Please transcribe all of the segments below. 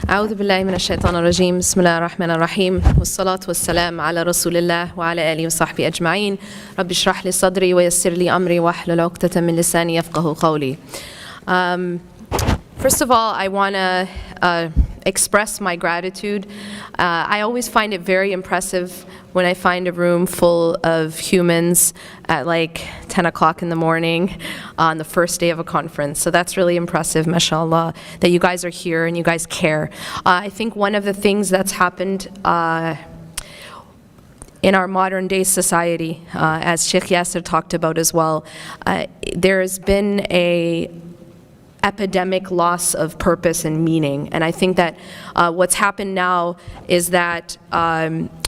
أعوذ بالله من الشيطان الرجيم بسم الله الرحمن الرحيم والصلاة والسلام على رسول الله وعلى آله وصحبه أجمعين رب اشرح لي صدري ويسر لي أمري واحلل عقدة من لساني يفقهوا قولي. First of all, I want to express my gratitude. I always find it very impressive when I find a room full of humans at like 10 o'clock in the morning on the first day of a conference. So that's really impressive, mashallah, that you guys are here and you guys care. I think one of the things that's happened in our modern day society, as Sheikh Yasser talked about as well, there's been a epidemic loss of purpose and meaning. And I think that what's happened now is that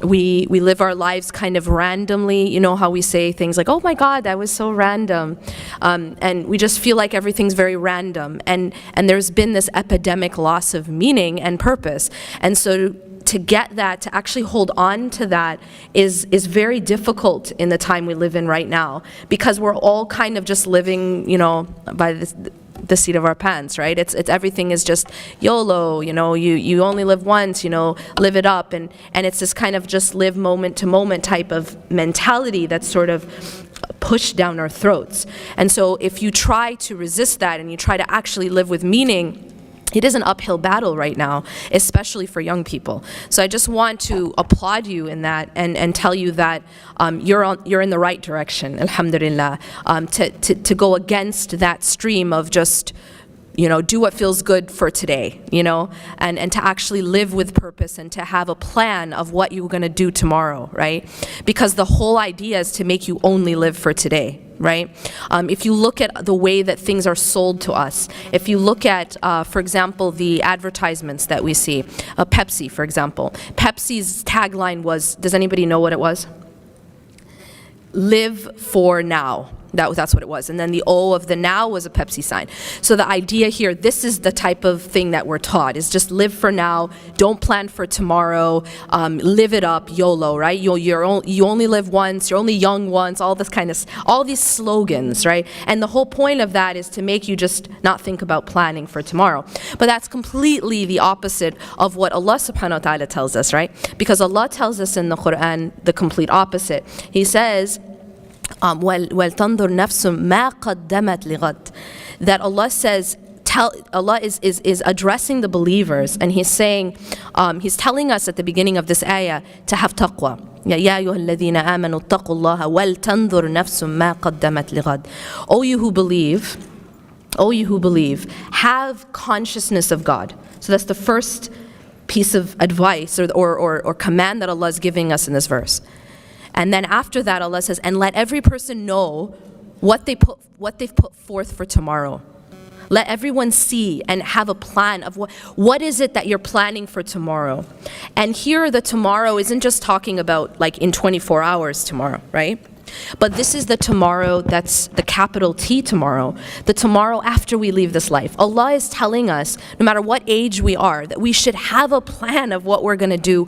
we live our lives kind of randomly. You know how we say things like, oh my God, that was so random. And we just feel like everything's very random. And there's been this epidemic loss of meaning and purpose. And so to get that, to actually hold on to that is very difficult in the time we live in right now, because we're all kind of just living, you know, by the seat of our pants, right? It's everything is just YOLO, you know, you only live once, you know, live it up, and it's this kind of just live moment to moment type of mentality that's sort of pushed down our throats. And so if you try to resist that and you try to actually live with meaning, it is an uphill battle right now, especially for young people. So I just want to applaud you in that and tell you that you're in the right direction, alhamdulillah, to go against that stream of just, you know, do what feels good for today, you know, and to actually live with purpose and to have a plan of what you're going to do tomorrow, right? Because the whole idea is to make you only live for today. Right? If you look at the way that things are sold to us, if you look at, for example, the advertisements that we see, Pepsi, for example. Pepsi's tagline was, does anybody know what it was? Live for now. That's what it was. And then the O of the now was a Pepsi sign. So the idea here, this is the type of thing that we're taught, is just live for now, don't plan for tomorrow, live it up, YOLO, right? You only live once, you're only young once, all these slogans, right? And the whole point of that is to make you just not think about planning for tomorrow. But that's completely the opposite of what Allah subhanahu wa ta'ala tells us, right? Because Allah tells us in the Quran the complete opposite. He says, وَلْتَنْظُرْ نَفْسٌ مَا قَدَّمَتْ لِغَدٍ. That Allah says, Allah is addressing the believers, and He's saying, He's telling us at the beginning of this ayah to have taqwa. يَا أَيُّهَا الَّذِينَ آمَنُوا اتَّقُوا اللَّهَ وَلْتَنْظُرْ نَفْسٌ مَا قَدَّمَتْ لِغَدٍ. O you who believe, have consciousness of God. So that's the first piece of advice or command that Allah is giving us in this verse. And then after that, Allah says, and let every person know what they've put forth for tomorrow. Let everyone see and have a plan of what is it that you're planning for tomorrow. And here the tomorrow isn't just talking about like in 24 hours tomorrow, right? But this is the tomorrow that's the capital T tomorrow, the tomorrow after we leave this life. Allah is telling us, no matter what age we are, that we should have a plan of what we're going to do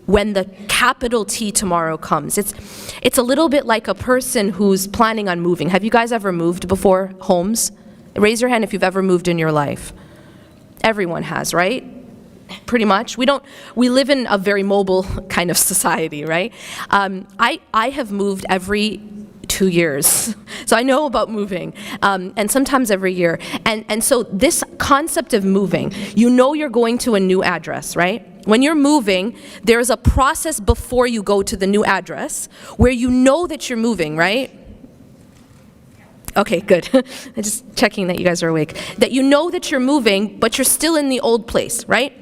when the capital T tomorrow comes. It's a little bit like a person who's planning on moving. Have you guys ever moved before? Homes? Raise your hand if you've ever moved in your life. Everyone has, right? Pretty much. We live in a very mobile kind of society, right? I have moved every 2 years. So I know about moving, and sometimes every year. And so this concept of moving, you know you're going to a new address, right? When you're moving, there's a process before you go to the new address where you know that you're moving, right? Okay, good. I'm just checking that you guys are awake. That you know that you're moving, but you're still in the old place, right?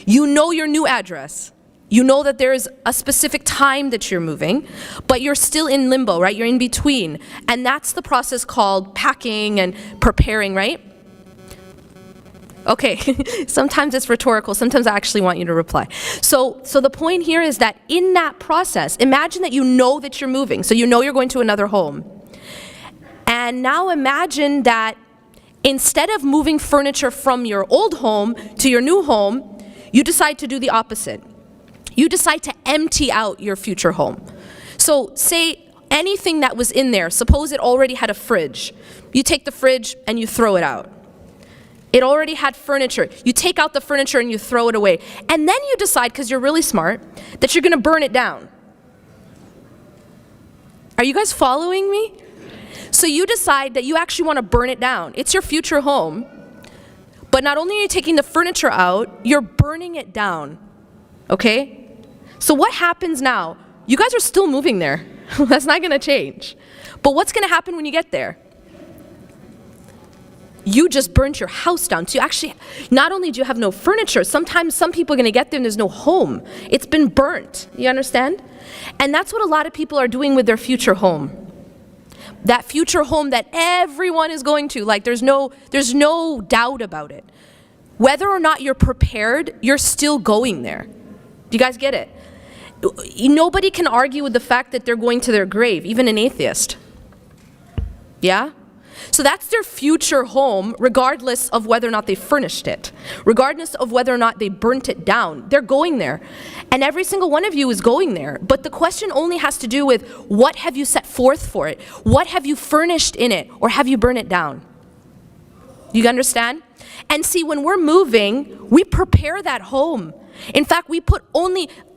You know your new address. You know that there is a specific time that you're moving, but you're still in limbo, right? You're in between. And that's the process called packing and preparing, right? Okay, sometimes it's rhetorical, sometimes I actually want you to reply. So the point here is that in that process, imagine that you know that you're moving, so you know you're going to another home. And now imagine that instead of moving furniture from your old home to your new home, you decide to do the opposite. You decide to empty out your future home. So say anything that was in there, suppose it already had a fridge. You take the fridge and you throw it out. It already had furniture. You take out the furniture and you throw it away. And then you decide, because you're really smart, that you're going to burn it down. Are you guys following me? So you decide that you actually want to burn it down. It's your future home. But not only are you taking the furniture out, you're burning it down. Okay? So what happens now? You guys are still moving there. That's not going to change. But what's going to happen when you get there? You just burnt your house down. So you actually, not only do you have no furniture, sometimes some people are going to get there and there's no home. It's been burnt. You understand? And that's what a lot of people are doing with their future home. That future home that everyone is going to, like there's no doubt about it. Whether or not you're prepared, you're still going there. Do you guys get it? Nobody can argue with the fact that they're going to their grave, even an atheist. Yeah? So that's their future home, regardless of whether or not they furnished it, regardless of whether or not they burnt it down. They're going there. And every single one of you is going there. But the question only has to do with what have you set forth for it? What have you furnished in it? Or have you burned it down? You understand? And see, when we're moving, we prepare that home. In fact,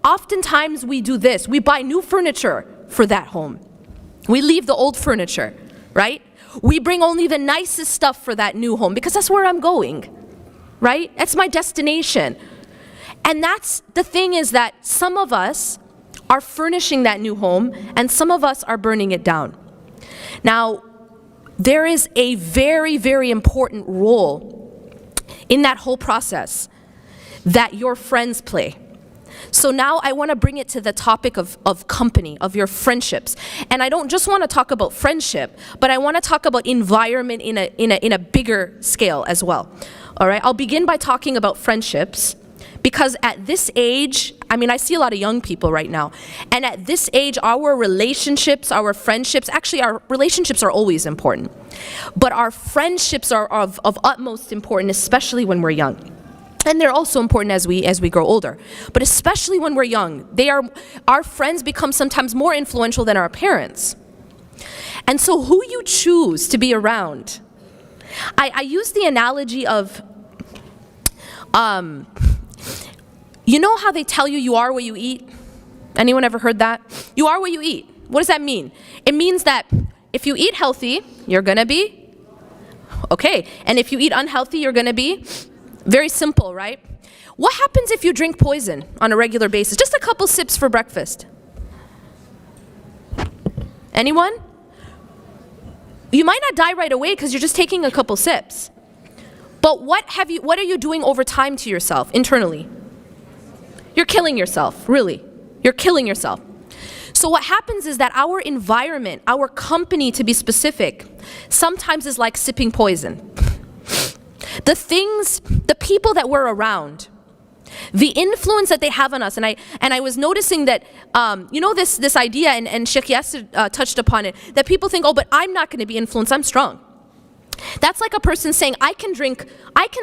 oftentimes we do this. We buy new furniture for that home. We leave the old furniture, right? We bring only the nicest stuff for that new home because that's where I'm going, right? That's my destination. And that's the thing, is that some of us are furnishing that new home and some of us are burning it down. Now, there is a very, very important role in that whole process that your friends play. So now I want to bring it to the topic of company, of your friendships. And I don't just want to talk about friendship, but I want to talk about environment in a bigger scale as well. All right, I'll begin by talking about friendships, because at this age, I see a lot of young people right now, and at this age, our relationships, our friendships, actually our relationships are always important, but our friendships are of utmost importance, especially when we're young. And they're also important as we grow older. But especially when we're young, our friends become sometimes more influential than our parents. And so who you choose to be around. I use the analogy of, you know how they tell you are what you eat? Anyone ever heard that? You are what you eat. What does that mean? It means that if you eat healthy, you're gonna be okay. And if you eat unhealthy, you're gonna be very simple, right? What happens if you drink poison on a regular basis? Just a couple sips for breakfast. Anyone? You might not die right away because you're just taking a couple sips. But what are you doing over time to yourself internally? You're killing yourself, really. You're killing yourself. So what happens is that our environment, our company to be specific, sometimes is like sipping poison. The people that we're around, the influence that they have on us, and I was noticing that, this idea, and Sheikh Yasir touched upon it, that people think, oh, but I'm not going to be influenced, I'm strong. That's like a person saying, I can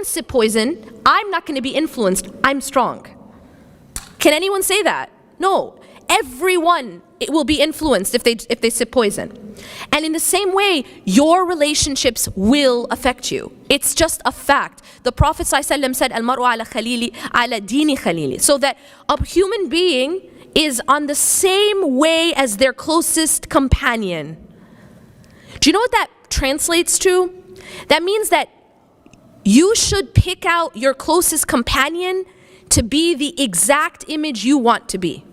sip poison, I'm not going to be influenced, I'm strong. Can anyone say that? No. Everyone will be influenced if they sip poison. And in the same way, your relationships will affect you. It's just a fact. The Prophet ﷺ said, Al-mar'u ala khalili, ala dini khalili. So that a human being is on the same way as their closest companion. Do you know what that translates to? That means that you should pick out your closest companion to be the exact image you want to be.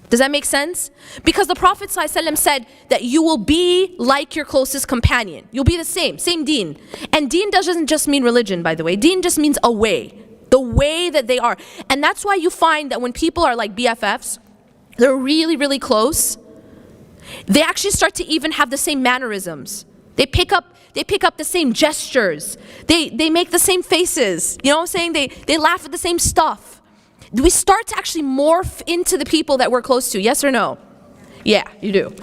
Does that make sense? Because the Prophet ﷺ said that you will be like your closest companion. You'll be the same deen. And deen doesn't just mean religion, by the way. Deen just means a way, the way that they are. And that's why you find that when people are like BFFs, they're really, really close, they actually start to even have the same mannerisms. They pick up the same gestures. They make the same faces. You know what I'm saying? They laugh at the same stuff. We start to actually morph into the people that we're close to, yes or no? Yeah, you do.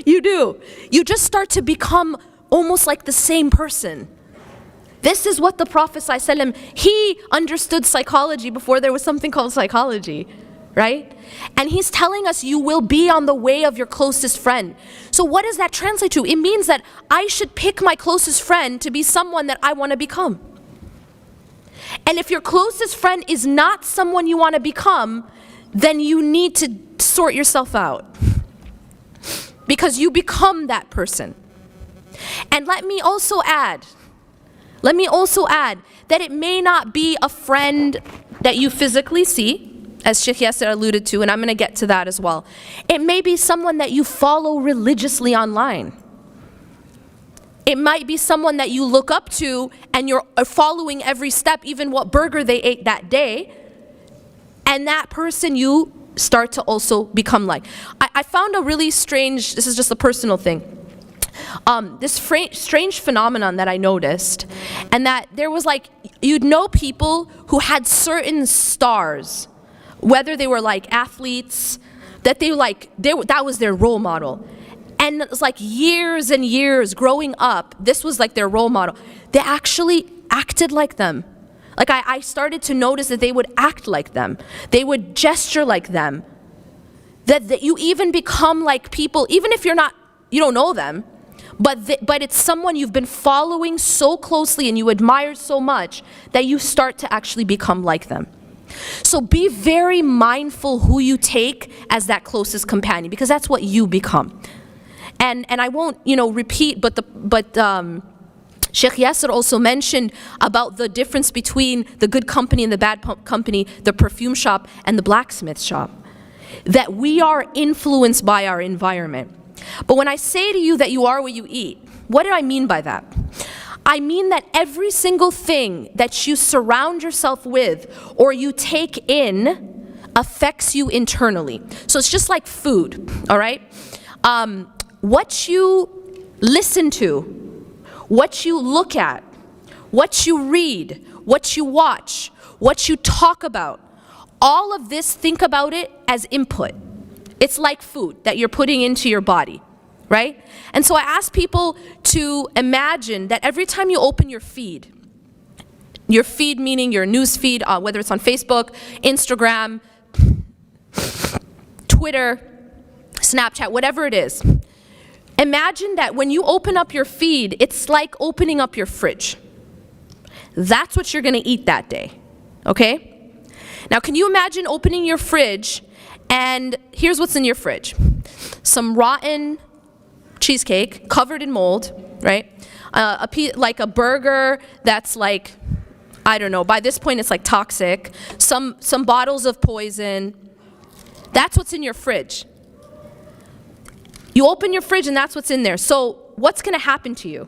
You do. You just start to become almost like the same person. This is what the Prophet ﷺ, he understood psychology before there was something called psychology. right? And he's telling us you will be on the way of your closest friend. So what does that translate to? It means that I should pick my closest friend to be someone that I want to become. And if your closest friend is not someone you want to become, then you need to sort yourself out. Because you become that person. And let me also add that it may not be a friend that you physically see, as Sheikh Yasser alluded to, and I'm going to get to that as well. It may be someone that you follow religiously online. It might be someone that you look up to and you're following every step, even what burger they ate that day. And that person you start to also become like. I found a really strange, this is just a personal thing. This strange phenomenon that I noticed, and that there was like, you'd know people who had certain stars, whether they were like athletes, that that was their role model. And it was like years and years growing up, this was like their role model. They actually acted like them. Like I started to notice that they would act like them. They would gesture like them. That you even become like people, even if you don't know them, but it's someone you've been following so closely and you admire so much that you start to actually become like them. So be very mindful who you take as that closest companion, because that's what you become. And I won't repeat, but Sheikh Yasser also mentioned about the difference between the good company and the bad company, the perfume shop and the blacksmith shop. That we are influenced by our environment. But when I say to you that you are what you eat, what do I mean by that? I mean that every single thing that you surround yourself with or you take in affects you internally. So it's just like food, all right? What you listen to, what you look at, what you read, what you watch, what you talk about, all of this, think about it as input. It's like food that you're putting into your body, right? And so I ask people to imagine that every time you open your feed meaning your news feed, whether it's on Facebook, Instagram, Twitter, Snapchat, whatever it is, imagine that when you open up your feed, it's like opening up your fridge. That's what you're going to eat that day, okay? Now, can you imagine opening your fridge and here's what's in your fridge. Some rotten cheesecake covered in mold, right? Like a burger that's like, I don't know, by this point it's like toxic. Some bottles of poison. That's what's in your fridge. You open your fridge and that's what's in there. So what's going to happen to you?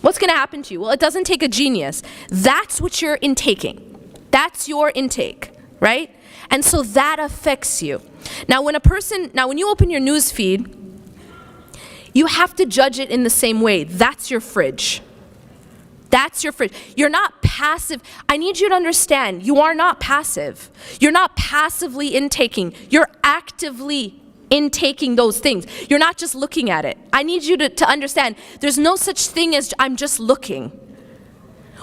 What's going to happen to you? Well, it doesn't take a genius. That's what you're intaking. That's your intake, right? And so that affects you. Now when you open your news feed, you have to judge it in the same way. That's your fridge. That's your fridge. You're not passive. I need you to understand, you are not passive. You're not passively intaking. You're actively intaking those things. You're not just looking at it. I need you to understand, there's no such thing as I'm just looking.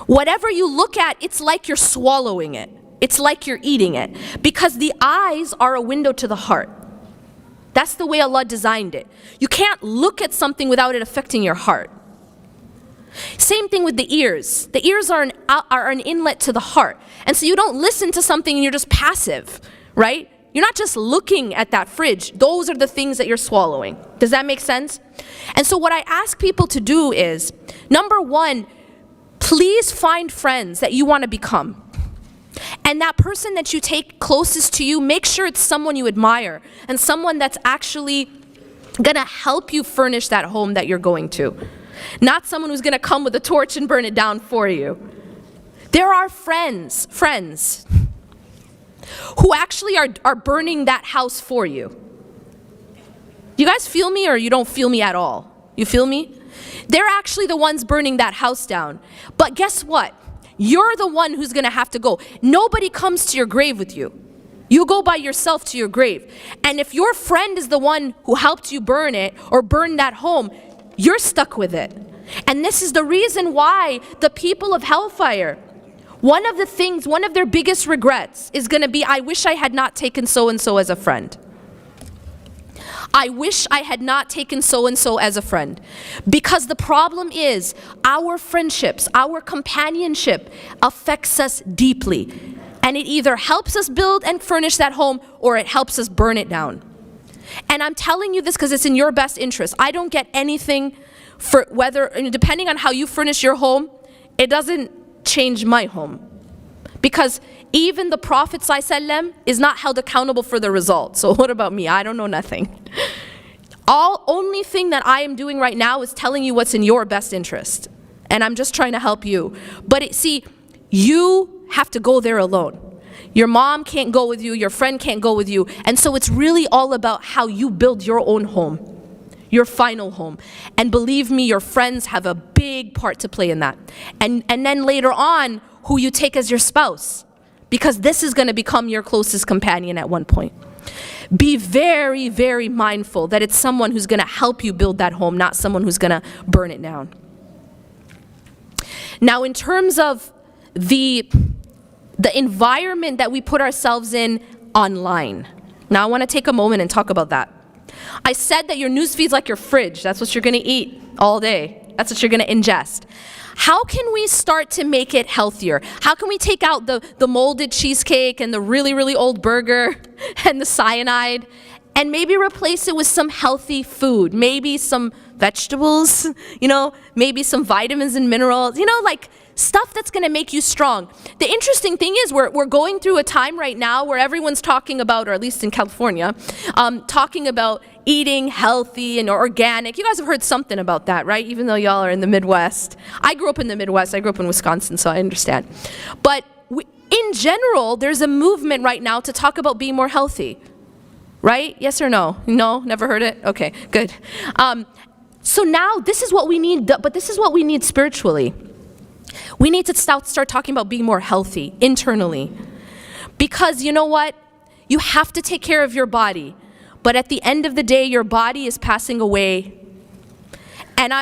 Whatever you look at, it's like you're swallowing it. It's like you're eating it. Because the eyes are a window to the heart. That's the way Allah designed it. You can't look at something without it affecting your heart. Same thing with the ears. The ears are an inlet to the heart. And so you don't listen to something and you're just passive, right? You're not just looking at that fridge. Those are the things that you're swallowing. Does that make sense? And so what I ask people to do is, number one, please find friends that you want to become. And that person that you take closest to you, make sure it's someone you admire and someone that's actually going to help you furnish that home that you're going to. Not someone who's going to come with a torch and burn it down for you. There are friends who actually are burning that house for you. You guys feel me, or you don't feel me at all? You feel me? They're actually the ones burning that house down. But guess what? You're the one who's going to have to go. Nobody comes to your grave with you. You go by yourself to your grave. And if your friend is the one who helped you burn it or burn that home, you're stuck with it. And this is the reason why the people of hellfire, one of the things, one of their biggest regrets is going to be, I wish I had not taken so-and-so as a friend. I wish I had not taken so-and-so as a friend. Because the problem is, our friendships, our companionship affects us deeply. And it either helps us build and furnish that home, or it helps us burn it down. And I'm telling you this because it's in your best interest. I don't get anything for whether, depending on how you furnish your home, it doesn't change my home. Because even the Prophet ﷺ is not held accountable for the result. So what about me? I don't know nothing. Only thing that I am doing right now is telling you what's in your best interest. And I'm just trying to help you. But see, you have to go there alone. Your mom can't go with you, your friend can't go with you. And so it's really all about how you build your own home, your final home. And believe me, your friends have a big part to play in that. And then later on, who you take as your spouse. Because this is going to become your closest companion at one point. Be very, very mindful that it's someone who's going to help you build that home, not someone who's going to burn it down. Now, in terms of the environment that we put ourselves in online. Now I want to take a moment and talk about that. I said that your news feed's like your fridge. That's what you're going to eat all day. That's what you're going to ingest. How can we start to make it healthier? How can we take out the molded cheesecake and the really, really old burger and the cyanide and maybe replace it with some healthy food? Maybe some vegetables, maybe some vitamins and minerals, like stuff that's going to make you strong. The interesting thing is we're going through a time right now where everyone's talking about, or at least in California, talking about eating healthy and organic. You guys have heard something about that, right? Even though y'all are in the Midwest. I grew up in the Midwest. I grew up in Wisconsin, so I understand. But in general, there's a movement right now to talk about being more healthy. Right? Yes or no? No? Never heard it? Okay, good. So now this is what we need, but this is what we need spiritually. We need to start talking about being more healthy internally. Because you know what? You have to take care of your body. But at the end of the day, your body is passing away. And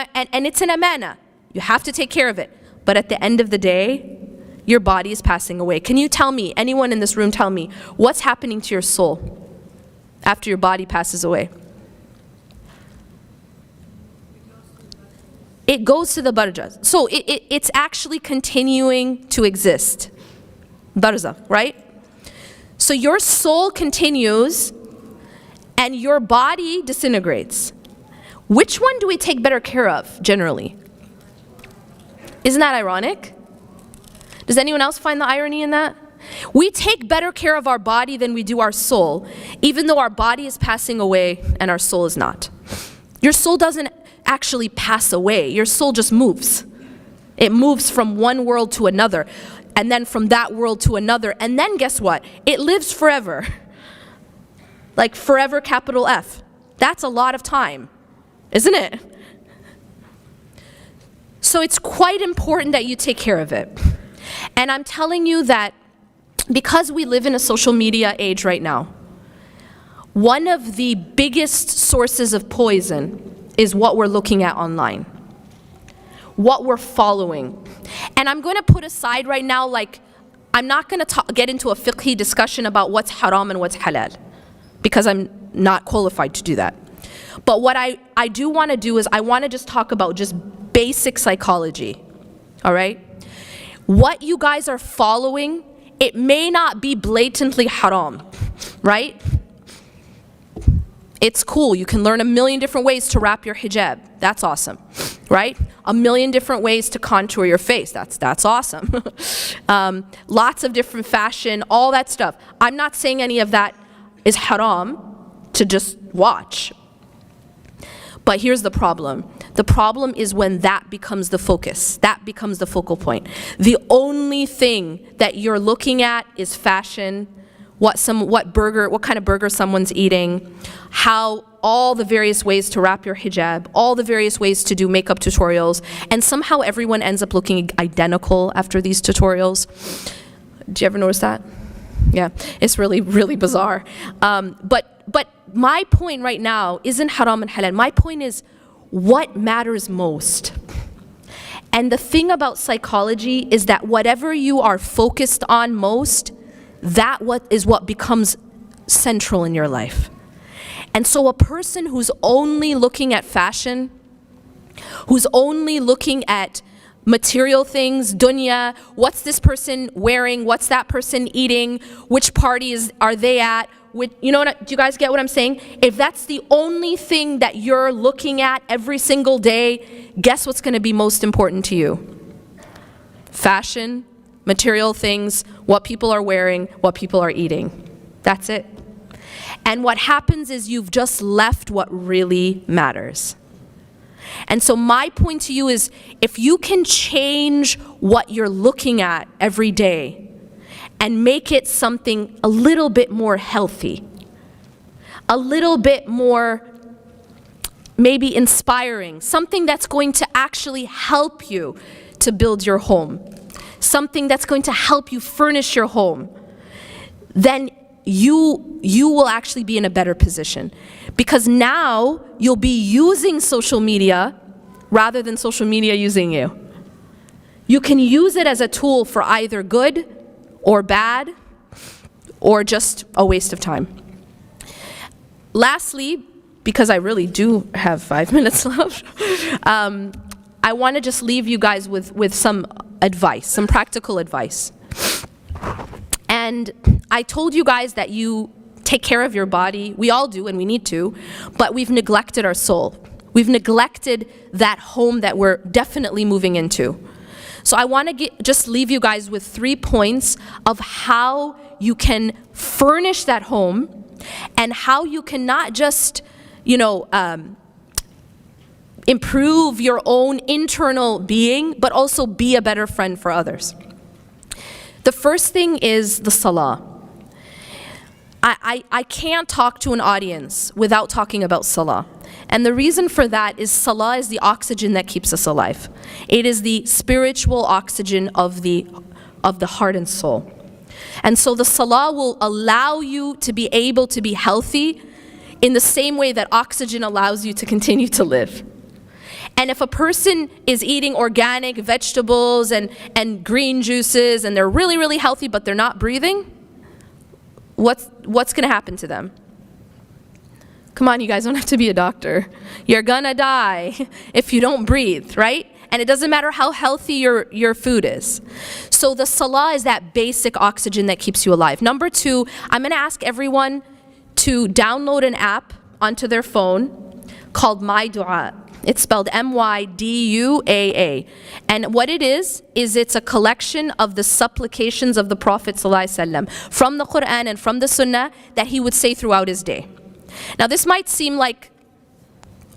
it's an amana. You have to take care of it. But at the end of the day, your body is passing away. Can you tell me, anyone in this room tell me, what's happening to your soul after your body passes away? It goes to the barzakh. So it's actually continuing to exist. Barzakh, right? So your soul continues and your body disintegrates. Which one do we take better care of, generally? Isn't that ironic? Does anyone else find the irony in that? We take better care of our body than we do our soul, even though our body is passing away and our soul is not. Your soul doesn't actually pass away. Your soul just moves. It moves from one world to another, and then from that world to another, and then guess what? It lives forever. Like forever, capital F. That's a lot of time, isn't it? So it's quite important that you take care of it. And I'm telling you that because we live in a social media age right now, one of the biggest sources of poison is what we're looking at online, what we're following. And I'm going to put aside right now, like, I'm not going to get into a fiqhi discussion about what's haram and what's halal, because I'm not qualified to do that. But what I do want to do is I want to just talk about just basic psychology, all right? What you guys are following, it may not be blatantly haram, right? It's cool. You can learn a million different ways to wrap your hijab. That's awesome, right? A million different ways to contour your face. That's awesome. Lots of different fashion, all that stuff. I'm not saying any of that is haram to just watch. But here's the problem. The problem is when that becomes the focus. That becomes the focal point. The only thing that you're looking at is fashion, what kind of burger someone's eating, how all the various ways to wrap your hijab, all the various ways to do makeup tutorials, and somehow everyone ends up looking identical after these tutorials. Did you ever notice that? Yeah, it's really, really bizarre. But my point right now isn't haram and halal. My point is what matters most. And the thing about psychology is that whatever you are focused on most, is what becomes central in your life. And so a person who's only looking at fashion, who's only looking at material things, dunya, what's this person wearing, what's that person eating, which parties are they at, do you guys get what I'm saying? If that's the only thing that you're looking at every single day, guess what's going to be most important to you? Fashion, material things, what people are wearing, what people are eating. That's it. And what happens is you've just left what really matters. And so my point to you is, if you can change what you're looking at every day and make it something a little bit more healthy, a little bit more maybe inspiring, something that's going to actually help you to build your home, something that's going to help you furnish your home, then you will actually be in a better position. Because now you'll be using social media rather than social media using you. You can use it as a tool for either good or bad or just a waste of time. Lastly, because I really do have 5 minutes left, I want to just leave you guys with some advice, some practical advice. And I told you guys that you take care of your body. We all do, and we need to, but we've neglected our soul. We've neglected that home that we're definitely moving into. So I want to just leave you guys with 3 points of how you can furnish that home and how you can not just, improve your own internal being, but also be a better friend for others. The first thing is the salah. I can't talk to an audience without talking about salah. And the reason for that is salah is the oxygen that keeps us alive. It is the spiritual oxygen of the heart and soul. And so the salah will allow you to be able to be healthy in the same way that oxygen allows you to continue to live. And if a person is eating organic vegetables and green juices and they're really, really healthy but they're not breathing, what's going to happen to them? Come on, you guys don't have to be a doctor. You're gonna die if you don't breathe, right? And it doesn't matter how healthy your food is. So the salah is that basic oxygen that keeps you alive. Number 2, I'm gonna ask everyone to download an app onto their phone called My Dua. It's spelled MYDUAA. And what it is it's a collection of the supplications of the Prophet ﷺ from the Quran and from the Sunnah that he would say throughout his day. Now this might seem like,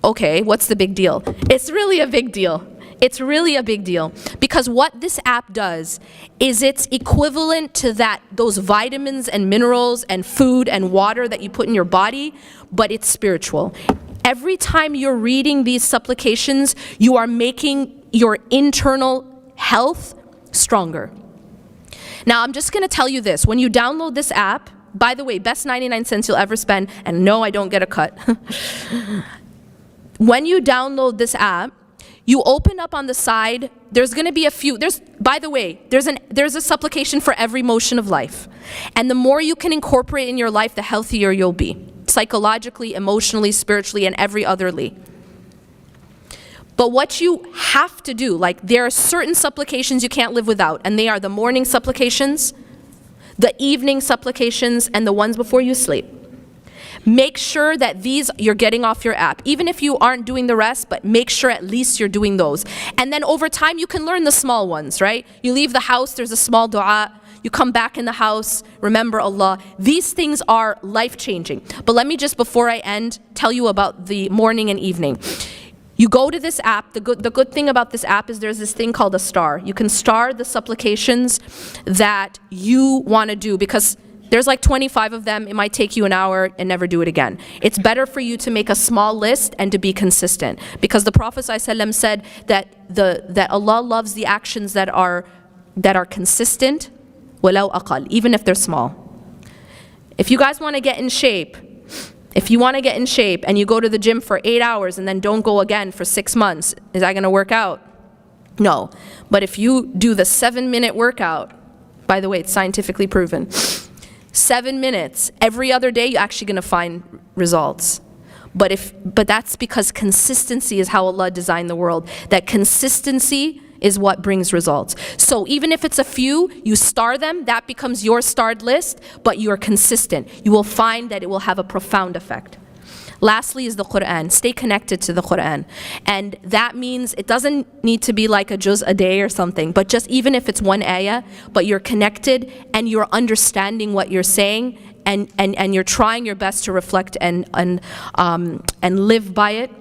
okay, what's the big deal? It's really a big deal. It's really a big deal. Because what this app does is it's equivalent to those vitamins and minerals and food and water that you put in your body, but it's spiritual. Every time you're reading these supplications, you are making your internal health stronger. Now, I'm just going to tell you this. When you download this app, by the way, best 99 cents you'll ever spend, and no, I don't get a cut. When you download this app, you open up on the side, there's going to be a few, by the way, there's a supplication for every motion of life. And the more you can incorporate in your life, the healthier you'll be. Psychologically, emotionally, spiritually, and every otherly. But what you have to do, like there are certain supplications you can't live without, and they are the morning supplications, the evening supplications, and the ones before you sleep. Make sure that these you're getting off your app. Even if you aren't doing the rest, but make sure at least you're doing those. And then over time, you can learn the small ones, right? You leave the house, there's a small dua. You come back in the house, remember Allah. These things are life-changing. But let me just, before I end, tell you about the morning and evening. You go to this app. The good thing about this app is there's this thing called a star. You can star the supplications that you want to do because there's like 25 of them. It might take you an hour and never do it again. It's better for you to make a small list and to be consistent because the Prophet ﷺ said that Allah loves the actions that are consistent, walau aqal, even if they're small. If you guys want to get in shape, and you go to the gym for 8 hours and then don't go again for 6 months, is that going to work out? No. But if you do the 7-minute workout, by the way, it's scientifically proven, 7 minutes every other day, you're actually going to find results. But that's because consistency is how Allah designed the world. That consistency is what brings results. So even if it's a few, you star them, that becomes your starred list, but you are consistent. You will find that it will have a profound effect. Lastly is the Quran. Stay connected to the Quran. And that means it doesn't need to be like a juz a day or something, but just even if it's one ayah, but you're connected and you're understanding what you're saying, and you're trying your best to reflect and live by it.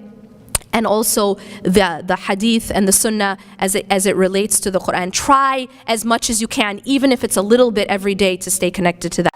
And also the hadith and the sunnah as it relates to the Quran. Try as much as you can, even if it's a little bit every day, to stay connected to that.